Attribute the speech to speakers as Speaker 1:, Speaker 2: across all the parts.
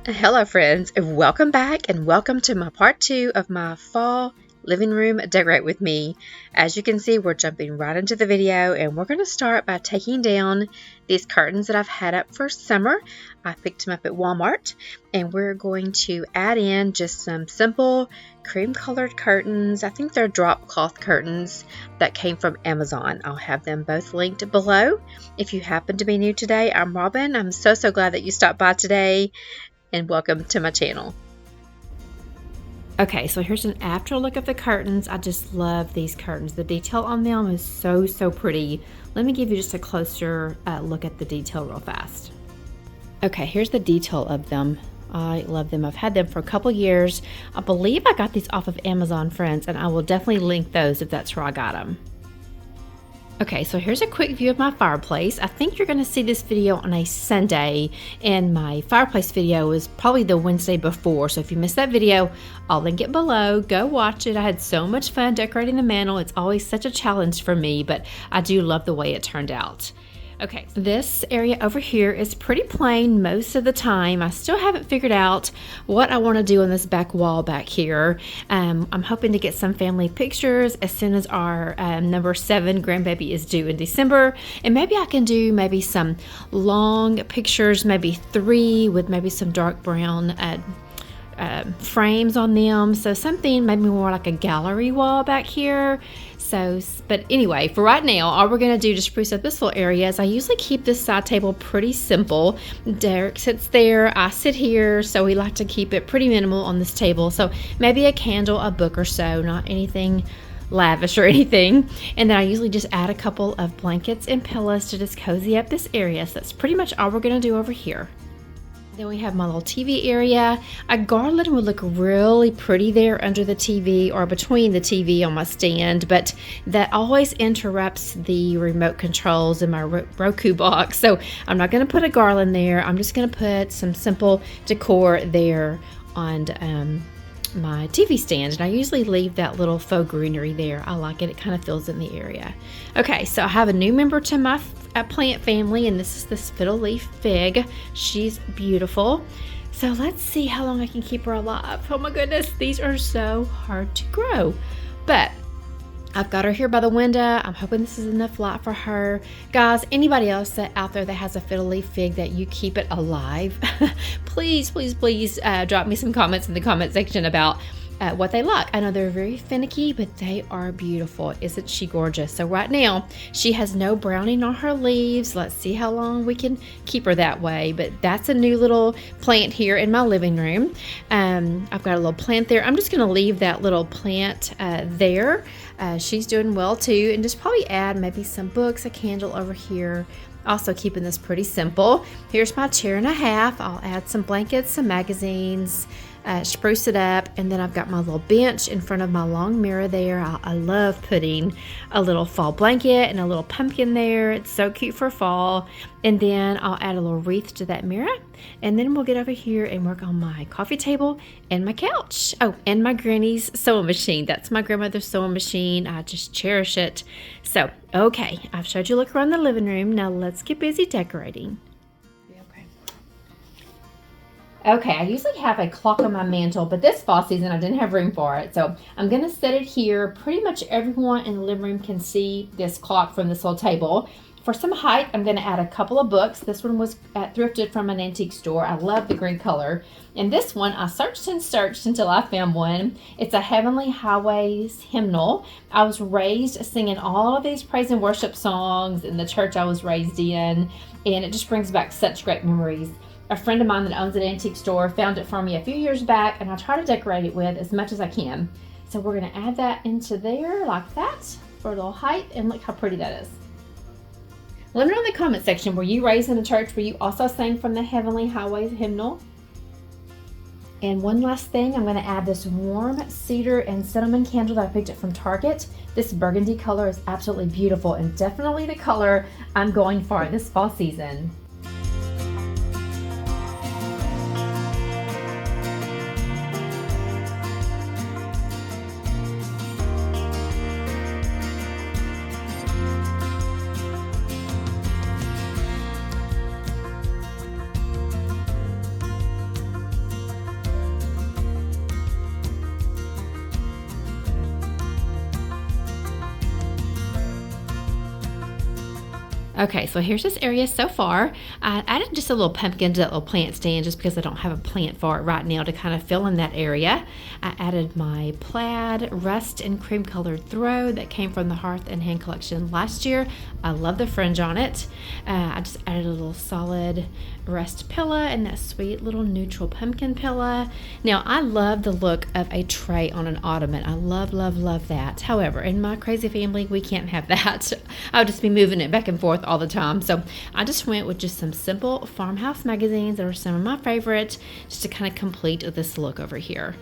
Speaker 1: Hello friends, welcome back and welcome to my part 2 of my fall living room decorate with me. As you can see, we're jumping right into the video and we're going to start by taking down these curtains that I've had up for summer. I picked them up at Walmart and we're going to add in just some simple cream colored curtains. I think they're drop cloth curtains that came from Amazon. I'll have them both linked below. If you happen to be new today, I'm Robin. I'm so glad that you stopped by today. And welcome to my channel. Okay, so here's an after look of the curtains. I just love these curtains. The detail on them is so pretty. Let me give you just a closer look at the detail real fast. Okay, here's the detail of them. I love them. I've had them for a couple years. I believe I got these off of Amazon, friends, and I will definitely link those if that's where I got them. Okay, so here's a quick view of my fireplace. I think you're going to see this video on a Sunday, and my fireplace video is probably the Wednesday before. So if you missed that video, I'll link it below. Go watch it. I had so much fun decorating the mantel. It's always such a challenge for me, but I do love the way it turned out. Okay, this area over here is pretty plain most of the time. I still haven't figured out what I want to do on this back wall back here. I'm hoping to get some family pictures as soon as our number 7 grandbaby is due in December. And maybe I can do maybe some long pictures, maybe 3 with maybe some dark brown frames on them. So something maybe more like a gallery wall back here. But anyway, for right now, all we're going to do to spruce up this little area is I usually keep this side table pretty simple. Derek sits there, I sit here, so we like to keep it pretty minimal on this table. So maybe a candle, a book or so, not anything lavish or anything. And then I usually just add a couple of blankets and pillows to just cozy up this area. So that's pretty much all we're going to do over here. Then we have my little TV area. A garland would look really pretty there under the TV or between the TV on my stand, but that always interrupts the remote controls in my Roku box. So I'm not going to put a garland there. I'm just going to put some simple decor there on my TV stand, and I usually leave that little faux greenery there. I like it. It kind of fills in the area. Okay, so I have a new member to my plant family, and this is this fiddle leaf fig. She's beautiful. So let's see how long I can keep her alive. Oh my goodness, these are so hard to grow, but I've got her here by the window. I'm hoping this is enough light for her. Guys, anybody else out there that has a fiddle leaf fig that you keep it alive, please drop me some comments in the comment section about what they like. I know they're very finicky, but they are beautiful. Isn't she gorgeous? So right now, she has no browning on her leaves. Let's see how long we can keep her that way. But that's a new little plant here in my living room. I've got a little plant there. I'm just going to leave that little plant there. She's doing well too. And just probably add maybe some books, a candle over here. Also keeping this pretty simple. Here's my chair and a half. I'll add some blankets, some magazines, spruce it up, and then I've got my little bench in front of my long mirror there. I love putting a little fall blanket and a little pumpkin there. It's so cute for fall. And then I'll add a little wreath to that mirror, and then we'll get over here and work on my coffee table and my couch. Oh, and my granny's sewing machine. That's my grandmother's sewing machine. I just cherish it. So, okay, I've showed you a look around the living room. Now let's get busy decorating. Okay, I usually have a clock on my mantle, but this fall season I didn't have room for it. So I'm going to set it here. Pretty much everyone in the living room can see this clock from this little table. For some height, I'm going to add a couple of books. This one was thrifted from an antique store. I love the green color. And this one, I searched and searched until I found one. It's a Heavenly Highways hymnal. I was raised singing all of these praise and worship songs in the church I was raised in, and it just brings back such great memories. A friend of mine that owns an antique store found it for me a few years back, and I try to decorate it with as much as I can. So we're going to add that into there like that for a little height, and look how pretty that is. Let me know in the comment section, were you raised in a church where you also sang from the Heavenly Highways hymnal? And one last thing, I'm going to add this warm cedar and cinnamon candle that I picked up from Target. This burgundy color is absolutely beautiful and definitely the color I'm going for this fall season. Okay, so here's this area so far. I added just a little pumpkin to that little plant stand just because I don't have a plant for it right now to kind of fill in that area. I added my plaid rust and cream colored throw that came from the Hearth and Hand collection last year. I love the fringe on it. I just added a little solid rust pillow and that sweet little neutral pumpkin pillow. Now, I love the look of a tray on an ottoman. I love, love, love that. However, in my crazy family, we can't have that. I'll just be moving it back and forth all the time. So I just went with just some simple farmhouse magazines that are some of my favorites just to kind of complete this look over here.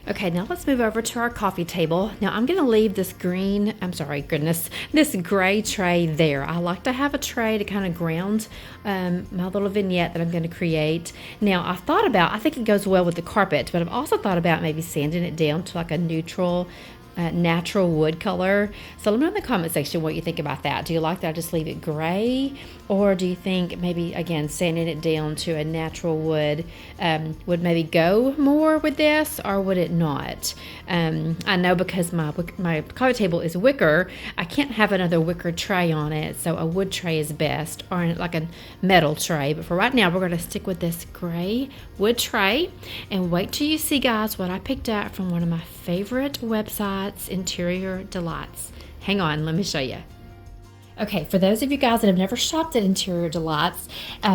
Speaker 1: Okay, now let's move over to our coffee table. Now I'm gonna leave this this gray tray there. I like to have a tray to kind of ground my little vignette that I'm gonna create. Now I think it goes well with the carpet, but I've also thought about maybe sanding it down to like a neutral natural wood color. So let me know in the comment section what you think about that. Do you like that I just leave it gray, or do you think maybe again sanding it down to a natural wood would maybe go more with this, or would it not? I know because my coffee table is wicker, I can't have another wicker tray on it, so a wood tray is best, or like a metal tray. But for right now, we're going to stick with this gray wood tray, and wait till you see, guys, what I picked out from one of my favorite websites, Interior Delights. Hang on, let me show you. Okay, for those of you guys that have never shopped at Interior Delights,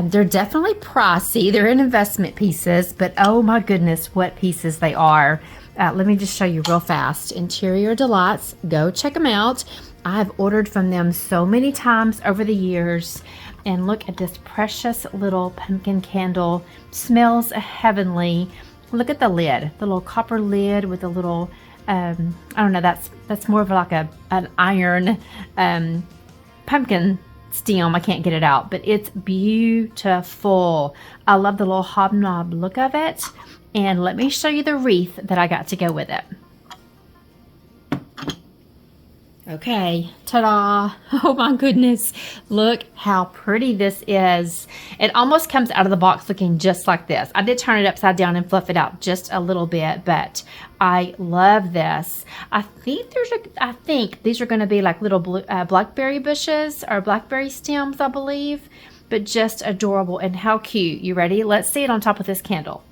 Speaker 1: they're definitely pricey. They're in investment pieces, but oh my goodness, what pieces they are. Let me just show you real fast. Interior Delights, go check them out. I've ordered from them so many times over the years. And look at this precious little pumpkin candle. Smells heavenly. Look at the lid, the little copper lid with a little, I don't know, that's more of like an iron pumpkin stem. I can't get it out, but it's beautiful. I love the little hobnob look of it. And let me show you the wreath that I got to go with it. Okay, ta-da. Oh my goodness. Look how pretty this is. It almost comes out of the box looking just like this. I did turn it upside down and fluff it out just a little bit, but I love this. I think these are going to be like little blackberry bushes or blackberry stems, I believe, but just adorable. And how cute. You ready? Let's see it on top of this candle.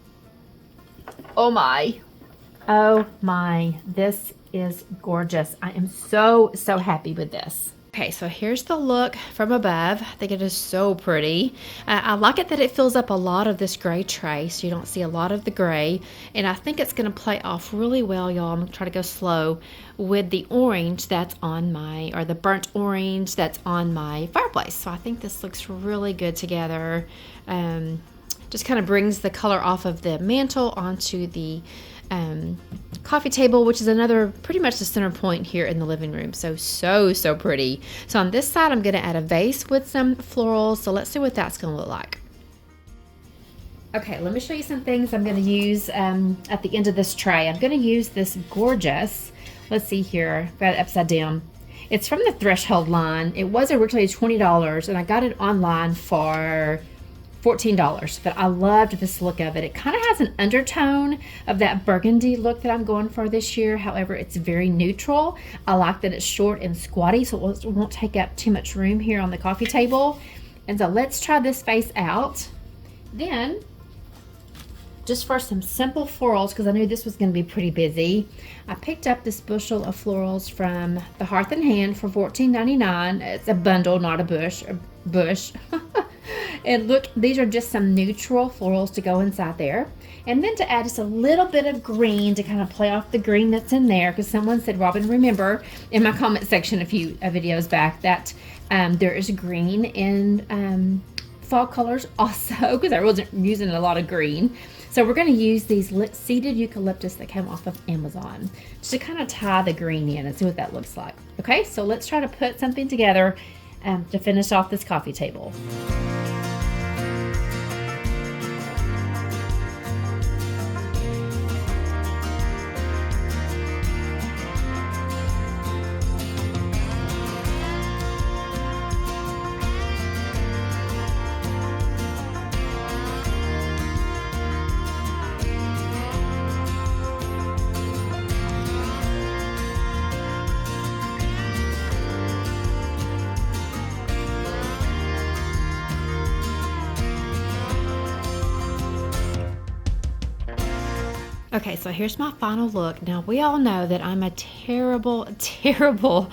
Speaker 1: Oh my. Oh my. This is gorgeous. I am so happy with this. Okay, so here's the look from above. I think it is so pretty. I like it that it fills up a lot of this gray tray, so you don't see a lot of the gray. And I think it's going to play off really well, y'all. I'm going to try to go slow with the orange that's on the burnt orange that's on my fireplace. So I think this looks really good together. Just kind of brings the color off of the mantle onto the coffee table, which is pretty much the center point here in the living room. So pretty. So on this side, I'm going to add a vase with some florals. So let's see what that's going to look like. Okay, let me show you some things I'm going to use at the end of this tray. I'm going to use this gorgeous, let's see here, I've got it upside down. It's from the Threshold line. It was originally $20, and I got it online for $14, but I loved this look of it. It kind of has an undertone of that burgundy look that I'm going for this year. However, it's very neutral. I like that it's short and squatty, so it won't take up too much room here on the coffee table. And so let's try this vase out. Then, just for some simple florals, because I knew this was going to be pretty busy, I picked up this bushel of florals from the Hearth and Hand for $14.99. It's a bundle, not a bush. And look, these are just some neutral florals to go inside there. And then to add just a little bit of green to kind of play off the green that's in there, because someone said, Robin, remember in my comment section a few videos back that there is green in fall colors also, because I wasn't using a lot of green. So we're going to use these seeded eucalyptus that came off of Amazon just to kind of tie the green in and see what that looks like. Okay, so let's try to put something together to finish off this coffee table. Okay, so here's my final look. Now, we all know that I'm a terrible, terrible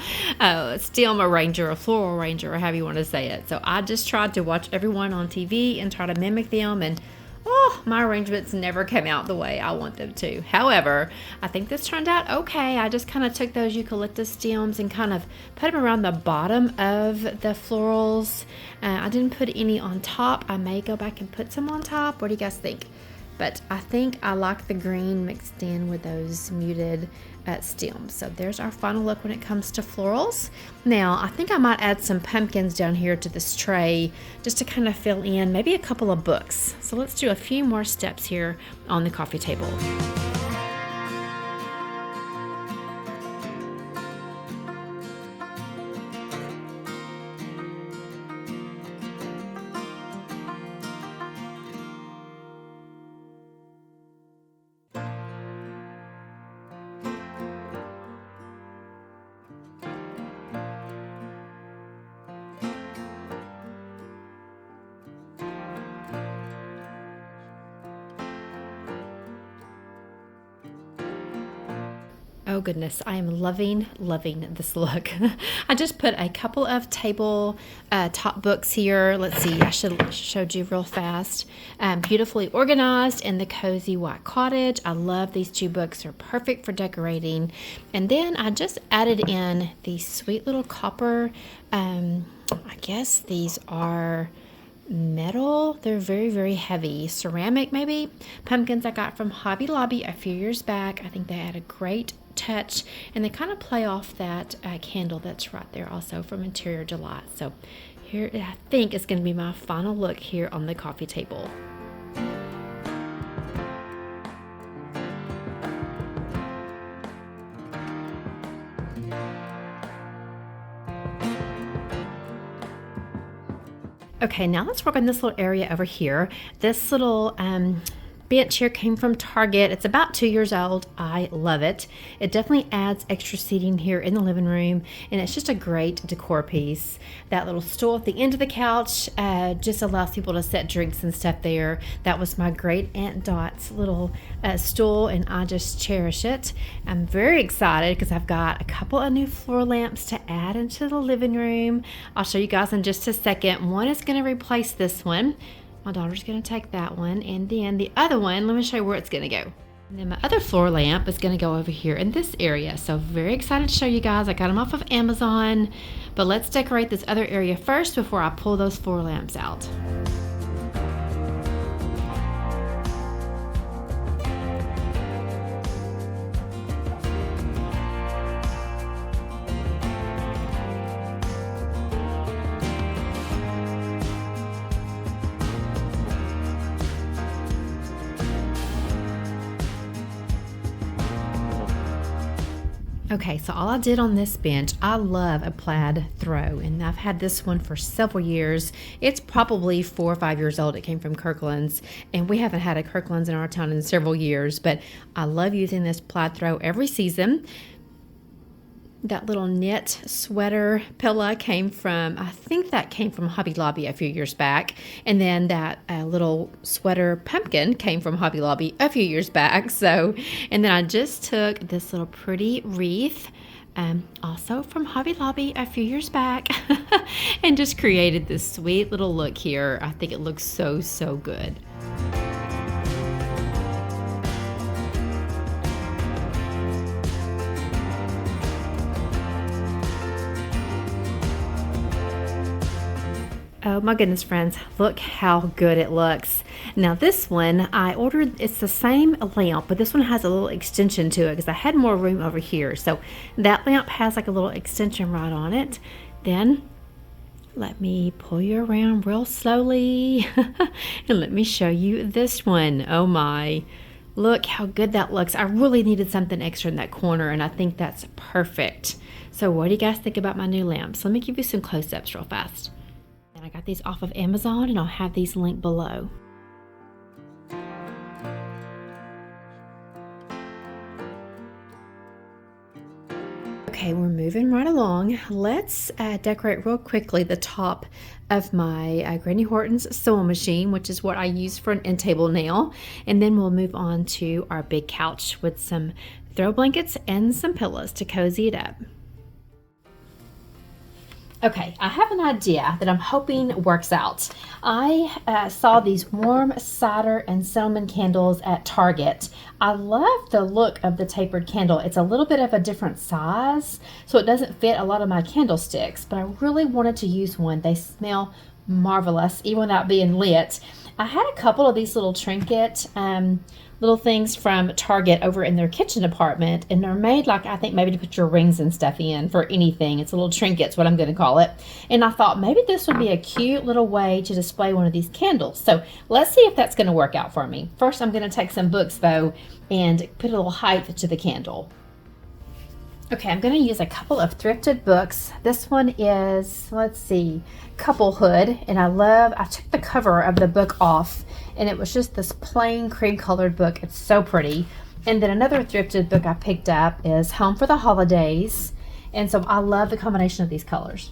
Speaker 1: stem arranger or floral arranger, or however you want to say it. So I just tried to watch everyone on TV and try to mimic them, and oh, my arrangements never came out the way I want them to. However, I think this turned out okay. I just kind of took those eucalyptus stems and kind of put them around the bottom of the florals. I didn't put any on top. I may go back and put some on top. What do you guys think? But I think I like the green mixed in with those muted stems. So there's our final look when it comes to florals. Now, I think I might add some pumpkins down here to this tray just to kind of fill in maybe a couple of books. So let's do a few more steps here on the coffee table. Oh goodness, I am loving this look. I just put a couple of table top books here. Let's see, I should have showed you real fast. Beautifully organized in the Cozy White Cottage. I love these two books. They're perfect for decorating. And then I just added in these sweet little copper, I guess these are metal. They're very heavy, ceramic maybe, pumpkins I got from Hobby Lobby a few years back. I think they had a great touch, and they kind of play off that candle that's right there also from Interior Delight. So here I think is going to be my final look here on the coffee table. Okay, now let's work on this little area over here. This little bench here came from Target. It's about 2 years old. I love it. It definitely adds extra seating here in the living room, and it's just a great decor piece. That little stool at the end of the couch just allows people to set drinks and stuff there. That was my great Aunt Dot's little stool, and I just cherish it. I'm very excited because I've got a couple of new floor lamps to add into the living room. I'll show you guys in just a second. One is going to replace this one. My daughter's going to take that one, and then the other one, let me show you where it's going to go. And then my other floor lamp is going to go over here in this area. So very excited to show you guys. I got them off of Amazon, but let's decorate this other area first before I pull those floor lamps out. Okay, so all I did on this bench, I love a plaid throw, and I've had this one for several years. It's probably 4 or 5 years old. It came from Kirkland's, and we haven't had a Kirkland's in our town in several years, but I love using this plaid throw every season. That little knit sweater pillow came from, I think that came from Hobby Lobby a few years back. And then that little sweater pumpkin came from Hobby Lobby a few years back. So, and then I just took this little pretty wreath, also from Hobby Lobby a few years back, and just created this sweet little look here. I think it looks so good. Oh my goodness, friends, look how good it looks. Now this one I ordered, it's the same lamp, but this one has a little extension to it because I had more room over here. So that lamp has like a little extension right on it. Then let me pull you around real slowly and let me show you this one. Oh my, look how good that looks. I really needed something extra in that corner, and I think that's perfect. So what do you guys think about my new lamps? Let me give you some close-ups real fast. And I got these off of Amazon, and I'll have these linked below. Okay, we're moving right along. Let's decorate real quickly the top of my Granny Horton's sewing machine, which is what I use for an end table now. And then we'll move on to our big couch with some throw blankets and some pillows to cozy it up. Okay, I have an idea that I'm hoping works out. I saw these warm cider and cinnamon candles at Target. I love the look of the tapered candle. It's a little bit of a different size, so it doesn't fit a lot of my candlesticks, but I really wanted to use one. They smell marvelous, even without being lit. I had a couple of these little TRINKET little things from Target over in their kitchen department, and they're made like, I think maybe to put your rings and stuff in for anything. It's a little trinkets, what I'm going to call it. And I thought maybe this would be a cute little way to display one of these candles. So let's see if that's going to work out for me. First, I'm going to take some books though and put a little height to the candle. Okay, I'm going to use a couple of thrifted books. This one is, let's see, Couplehood, and I took the cover of the book off, and it was just this plain cream colored book. It's so pretty. And then another thrifted book I picked up is Home for the Holidays, and so I love the combination of these colors.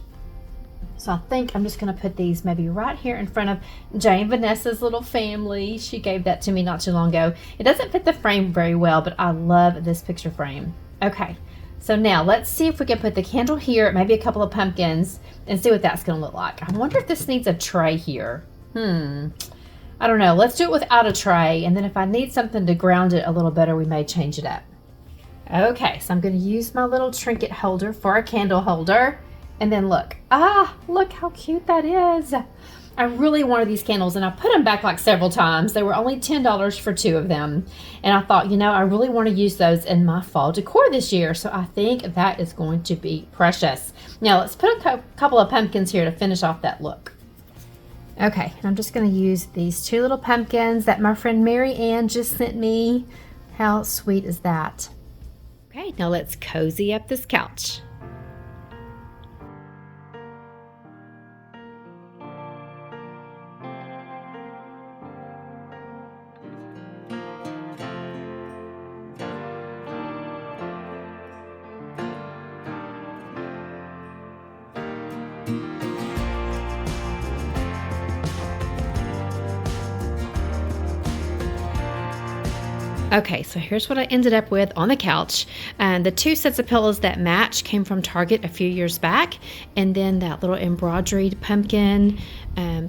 Speaker 1: So I think I'm just going to put these maybe right here in front of Jane Vanessa's little family. She gave that to me not too long ago. It doesn't fit the frame very well, but I love this picture frame. Okay. So now let's see if we can put the candle here, maybe a couple of pumpkins, and see what that's going to look like. I wonder if this needs a tray here. I don't know. Let's do it without a tray, and then if I need something to ground it a little better, we may change it up. Okay, so I'm going to use my little trinket holder for a candle holder, and then look. Look how cute that is. I really wanted these candles, and I put them back like several times. They were only $10 for 2 of them. And I thought, you know, I really want to use those in my fall decor this year. So I think that is going to be precious. Now let's put a couple of pumpkins here to finish off that look. Okay, I'm just going to use these 2 little pumpkins that my friend Mary Ann just sent me. How sweet is that? Okay, now let's cozy up this couch. Okay, so here's what I ended up with on the couch. And the 2 sets of pillows that match came from Target a few years back. And then that little embroidered pumpkin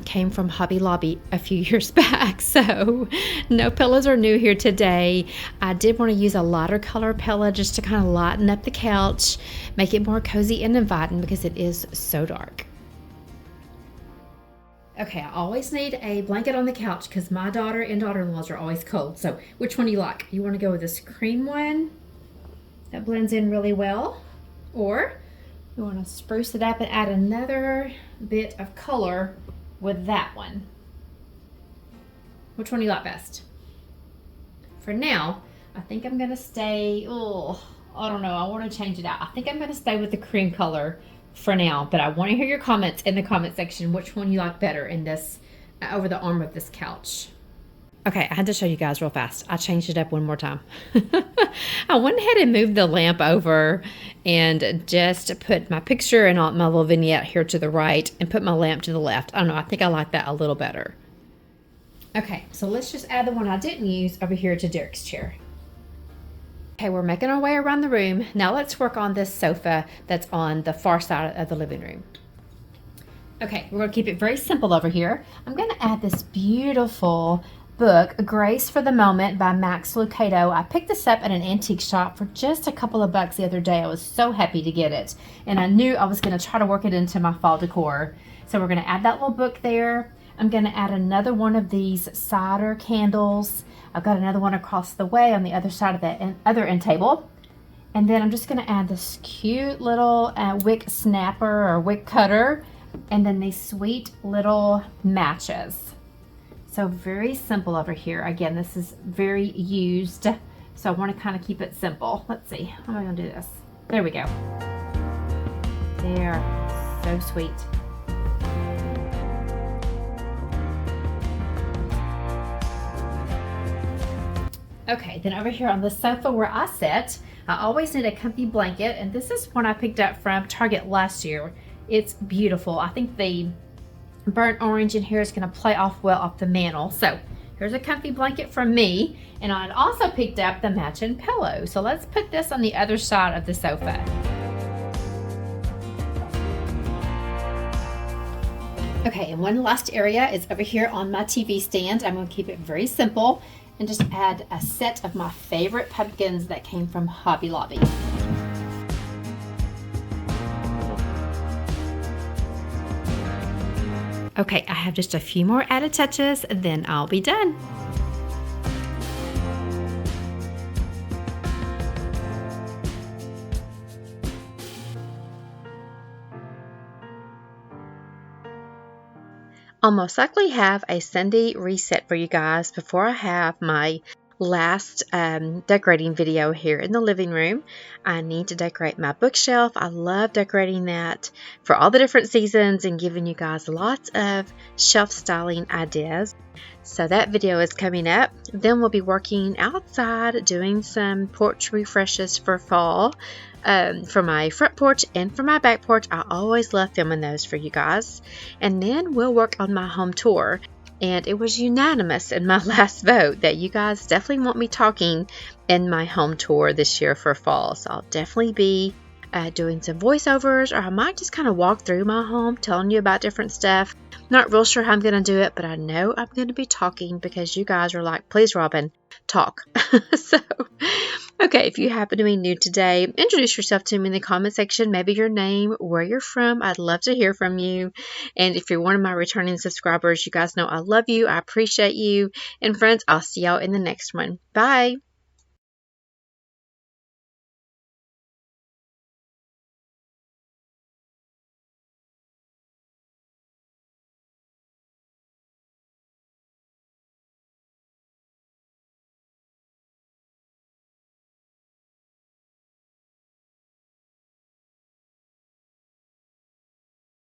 Speaker 1: came from Hobby Lobby a few years back. So no pillows are new here today. I did want to use a lighter color pillow just to kind of lighten up the couch, make it more cozy and inviting because it is so dark. Okay, I always need a blanket on the couch because my daughter and daughter-in-laws are always cold. So which one do you like? You want to go with this cream one that blends in really well? Or you want to spruce it up and add another bit of color with that one? Which one do you like best? For now, I think I'm going to stay, I don't know, I want to change it out. I think I'm going to stay with the cream color for now, but I want to hear your comments in the comment section which one you like better in this over the arm of this couch. Okay, I had to show you guys real fast. I changed it up one more time. I went ahead and moved the lamp over and just put my picture and my little vignette here to the right and put my lamp to the left. I don't know, I think I like that a little better. Okay, so let's just add the one I didn't use over here to Derek's chair. Okay, we're making our way around the room. Now let's work on this sofa that's on the far side of the living room. Okay, we're going to keep it very simple over here. I'm going to add this beautiful book, Grace for the Moment by Max Lucado. I picked this up at an antique shop for just a couple of bucks the other day. I was so happy to get it. And I knew I was going to try to work it into my fall decor. So we're going to add that little book there. I'm going to add another one of these cider candles. I've got another one across the way on the other side of the other end table. And then I'm just going to add this cute little wick snapper or wick cutter. And then these sweet little matches. So very simple over here. Again, this is very used. So I want to kind of keep it simple. Let's see. How am I going to do this? There we go. There. So sweet. Okay, then over here on the sofa where I sit, I always need a comfy blanket, and this is one I picked up from Target last year. It's beautiful. I think the burnt orange in here is going to play off well off the mantle. So here's a comfy blanket from me, and I also picked up the matching pillow. So let's put this on the other side of the sofa. Okay, and one last area is over here on my TV stand. I'm going to keep it very simple and just add a set of my favorite pumpkins that came from Hobby Lobby. Okay, I have just a few more added touches, then I'll be done. I'll most likely have a Sunday reset for you guys before I have my last decorating video here in the living room. I need to decorate my bookshelf. I love decorating that for all the different seasons and giving you guys lots of shelf styling ideas. So that video is coming up. Then we'll be working outside doing some porch refreshes for fall. For my front porch and for my back porch. I always love filming those for you guys. And then we'll work on my home tour. And it was unanimous in my last vote that you guys definitely want me talking in my home tour this year for fall. So I'll definitely be doing some voiceovers, or I might just kind of walk through my home telling you about different stuff. Not real sure how I'm going to do it, but I know I'm going to be talking because you guys are like, please, Robin, talk. So, okay, if you happen to be new today, introduce yourself to me in the comment section, maybe your name, where you're from. I'd love to hear from you. And if you're one of my returning subscribers, you guys know I love you. I appreciate you. And friends, I'll see y'all in the next one. Bye.